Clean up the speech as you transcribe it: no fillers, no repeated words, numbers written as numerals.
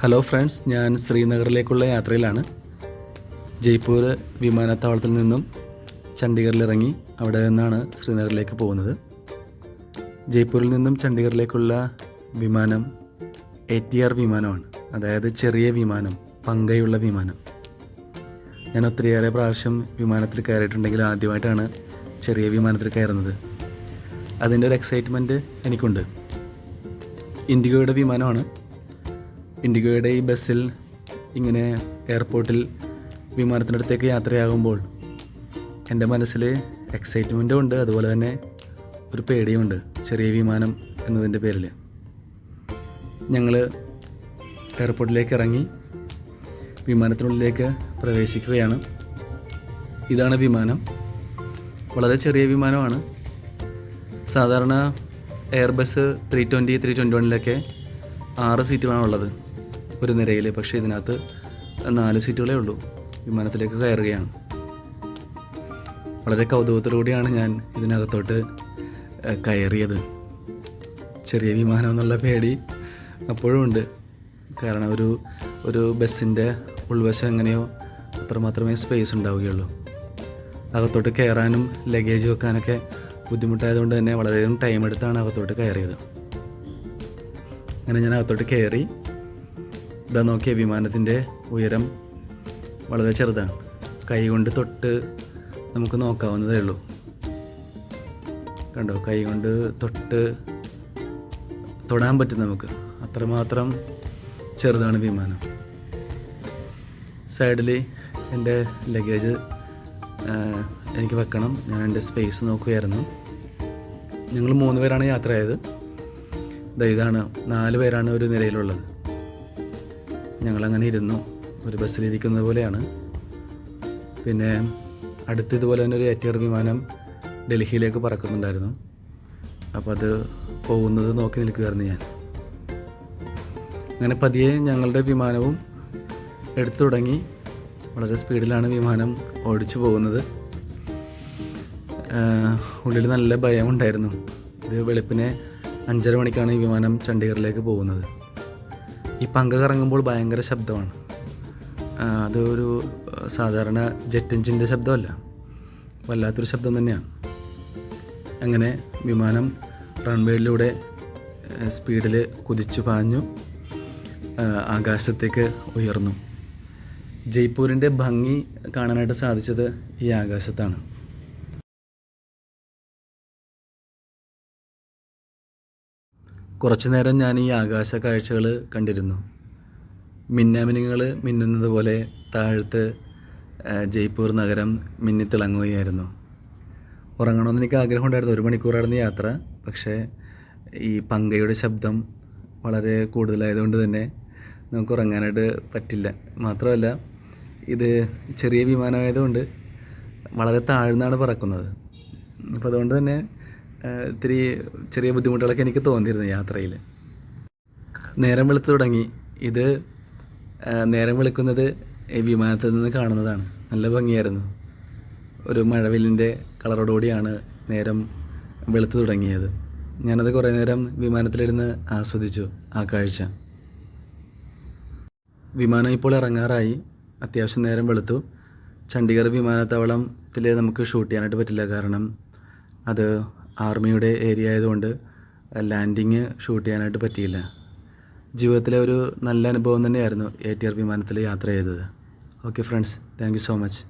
Hello friends, ഞാൻ ശ്രീനഗറിലേക്കുള്ള യാത്രയിലാണ്. ജയ്പൂർ വിമാനത്താവളത്തിൽ നിന്നും ചണ്ഡീഗറിലിറങ്ങി അവിടെ നിന്നാണ് ശ്രീനഗറിലേക്ക് പോകുന്നത്. ജയ്പൂരിൽ നിന്നും ചണ്ഡീഗറിലേക്കുള്ള വിമാനം ATR വിമാനമാണ്, അതായത് ചെറിയ വിമാനം, പങ്കയുള്ള വിമാനം. ഞാൻ ഒത്തിരിയേറെ പ്രാവശ്യം വിമാനത്തിൽ കയറിയിട്ടുണ്ടെങ്കിൽ ആദ്യമായിട്ടാണ് ചെറിയ വിമാനത്തിൽ കയറുന്നത്. അതിൻ്റെ ഒരു എക്സൈറ്റ്മെൻറ്റ് എനിക്കുണ്ട്. ഇൻഡിഗോയുടെ വിമാനമാണ്. ഇൻഡിഗോയുടെ ഈ ബസ്സിൽ ഇങ്ങനെ എയർപോർട്ടിൽ വിമാനത്തിൻ്റെ അടുത്തേക്ക് യാത്രയാകുമ്പോൾ എൻ്റെ മനസ്സിൽ എക്സൈറ്റ്മെൻറ്റും ഉണ്ട്, അതുപോലെ തന്നെ ഒരു പേടിയുമുണ്ട്. ചെറിയ വിമാനം എന്നതിൻ്റെ പേരിൽ ഞങ്ങൾ എയർപോർട്ടിലേക്ക് ഇറങ്ങി വിമാനത്തിനുള്ളിലേക്ക് പ്രവേശിക്കുകയാണ്. ഇതാണ് വിമാനം. വളരെ ചെറിയ വിമാനമാണ്. സാധാരണ എയർബസ് 320, 321 6 സീറ്റുകളാണുള്ളത് ഒരു നിരയിൽ. പക്ഷേ ഇതിനകത്ത് 4 സീറ്റുകളേ ഉള്ളൂ. വിമാനത്തിലേക്ക് കയറുകയാണ്. വളരെ കൗതുകത്തോടുകൂടിയാണ് ഞാൻ ഇതിനകത്തോട്ട് കയറിയത്. ചെറിയ വിമാനം എന്നുള്ള പേടി അപ്പോഴും ഉണ്ട്. കാരണം ഒരു ബസ്സിൻ്റെ ഉൾവശം എങ്ങനെയോ അത്രമാത്രമേ സ്പേസ് ഉണ്ടാവുകയുള്ളൂ. അകത്തോട്ട് കയറാനും ലഗേജ് വെക്കാനൊക്കെ ബുദ്ധിമുട്ടായതുകൊണ്ട് തന്നെ വളരെയധികം ടൈം എടുത്താണ് അകത്തോട്ട് കയറിയത്. അങ്ങനെ ഞാൻ അകത്തോട്ട് കയറി. ഇതാ നോക്കിയ വിമാനത്തിൻ്റെ ഉയരം വളരെ ചെറുതാണ്. കൈ കൊണ്ട് തൊട്ട് നമുക്ക് നോക്കാവുന്നതേ ഉള്ളൂ. കണ്ടോ, കൈ കൊണ്ട് തൊടാൻ പറ്റും നമുക്ക്. അത്രമാത്രം ചെറുതാണ് വിമാനം. സൈഡിൽ എൻ്റെ ലഗേജ് എനിക്ക് വെക്കണം. ഞാൻ എൻ്റെ സ്പേസ് നോക്കുകയായിരുന്നു. ഞങ്ങൾ 3 പേരാണ് യാത്രയായത്. ഇതാണ് 4 പേരാണ് ഒരു നിരയിലുള്ളത്. ഞങ്ങളങ്ങനെ ഇരുന്നു, ഒരു ബസ്സിലിരിക്കുന്നത് പോലെയാണ്. പിന്നെ അടുത്ത് ഇതുപോലെ തന്നെ ഒരു ATR വിമാനം ഡൽഹിയിലേക്ക് പറക്കുന്നുണ്ടായിരുന്നു. അപ്പോൾ അത് പോകുന്നത് നോക്കി നിൽക്കുകയായിരുന്നു ഞാൻ. അങ്ങനെ പതിയെ ഞങ്ങളുടെ വിമാനവും എടുത്തു തുടങ്ങി. വളരെ സ്പീഡിലാണ് വിമാനം ഓടിച്ചു പോകുന്നത്. ഉള്ളിൽ നല്ല ഭയമുണ്ടായിരുന്നു. ഇത് വെളുപ്പിനെ 5:30 മണിക്കാണ് ഈ വിമാനം ചണ്ഡീഗറിലേക്ക് പോകുന്നത്. ഈ പങ്ക കറങ്ങുമ്പോൾ ഭയങ്കര ശബ്ദമാണ്. അതൊരു സാധാരണ ജെറ്റ് എഞ്ചിൻ്റെ ശബ്ദമല്ല, വല്ലാത്തൊരു ശബ്ദം തന്നെയാണ്. അങ്ങനെ വിമാനം റൺവേയിലൂടെ സ്പീഡിൽ കുതിച്ചു പാഞ്ഞു ആകാശത്തേക്ക് ഉയർന്നു. ജയ്പൂരിൻ്റെ ഭംഗി കാണാനായിട്ട് സാധിച്ചത് ഈ ആകാശത്താണ്. കുറച്ചു നേരം ഞാൻ ഈ ആകാശ കാഴ്ചകൾ കണ്ടിരുന്നു. മിന്നാമിനുങ്ങൾ മിന്നുന്നത് പോലെ താഴത്ത് ജയ്പൂർ നഗരം മിന്നിത്തിളങ്ങുകയായിരുന്നു. ഉറങ്ങണമെന്ന് എനിക്ക് ആഗ്രഹമുണ്ടായിരുന്നു. 1 മണിക്കൂറായിരുന്നു യാത്ര. പക്ഷേ ഈ പങ്കയുടെ ശബ്ദം വളരെ കൂടുതലായതുകൊണ്ട് തന്നെ നമുക്ക് ഉറങ്ങാനായിട്ട് പറ്റില്ല. മാത്രമല്ല, ഇത് ചെറിയ വിമാനമായതുകൊണ്ട് വളരെ താഴ്ന്നാണ് പറക്കുന്നത്. അപ്പോൾ അതുകൊണ്ട് തന്നെ ഇത്തിരി ചെറിയ ബുദ്ധിമുട്ടുകളൊക്കെ എനിക്ക് തോന്നിയിരുന്നു യാത്രയിൽ. നേരം വെളുത്തു തുടങ്ങി. ഇത് നേരം വെളുക്കുന്നത് ഈ വിമാനത്തിൽ നിന്ന് കാണുന്നതാണ്. നല്ല ഭംഗിയായിരുന്നു. ഒരു മഴവില്ലിൻ്റെ കളറോടുകൂടിയാണ് നേരം വെളുത്തു തുടങ്ങിയത്. ഞാനത് കുറേ നേരം വിമാനത്തിലിരുന്ന് ആസ്വദിച്ചു ആ കാഴ്ച. വിമാനം ഇപ്പോൾ ഇറങ്ങാറായി. അത്യാവശ്യം നേരം വെളുത്തു. ചണ്ഡീഗർ വിമാനത്താവളത്തിൽ നമുക്ക് ഷൂട്ട് ചെയ്യാനായിട്ട് പറ്റില്ല. കാരണം അത് ആർമിയുടെ ഏരിയ ആയതുകൊണ്ട് ലാൻഡിങ് ഷൂട്ട് ചെയ്യാനായിട്ട് പറ്റിയില്ല. ജീവിതത്തിലെ ഒരു നല്ല അനുഭവം തന്നെയായിരുന്നു ATR വിമാനത്തിൽ യാത്ര ചെയ്തത്. Okay friends, thank you so much.